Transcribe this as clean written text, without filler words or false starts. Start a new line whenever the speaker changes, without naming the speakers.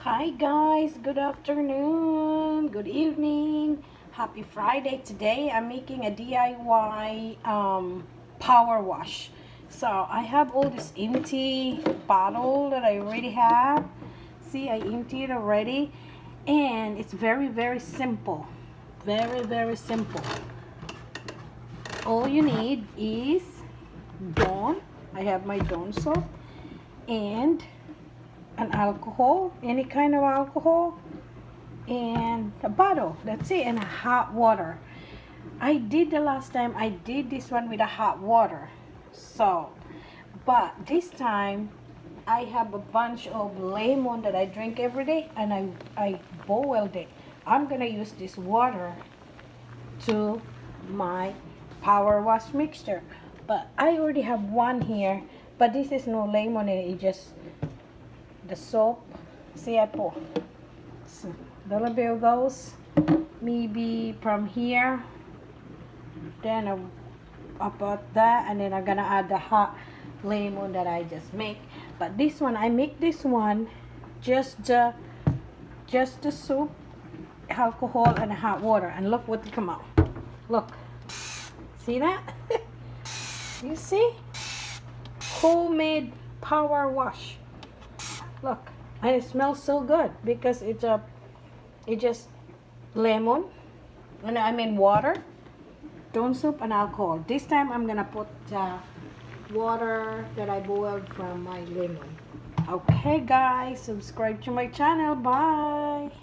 Hi guys, good afternoon, good evening, happy Friday. Today I'm making a DIY power wash. So I have all this empty bottle that I already have. See, I emptied already, and it's very simple. Very simple. All you need is Dawn. I have my Dawn soap and an alcohol, any kind of alcohol, and a bottle. That's it. And a hot water. I did the last time, I did this one with a hot water. So, but this time I have a bunch of lemon that I drink every day, and I boiled it. I'm gonna use this water to my power wash mixture. But I already have one here, but this is no lemon in it. It just the soap. See, I pour a little bit of those, maybe from here, then about that, and then I'm gonna add the hot lemon that I just make. But this one, I make this one just the soup, alcohol, and hot water, and look what come out. Look, see that? You see, homemade power wash. Look, and it smells so good because it's just lemon, and I mean water, Dawn soup, and alcohol. This time I'm gonna put water that I boiled from my lemon. Okay guys, subscribe to my channel. Bye.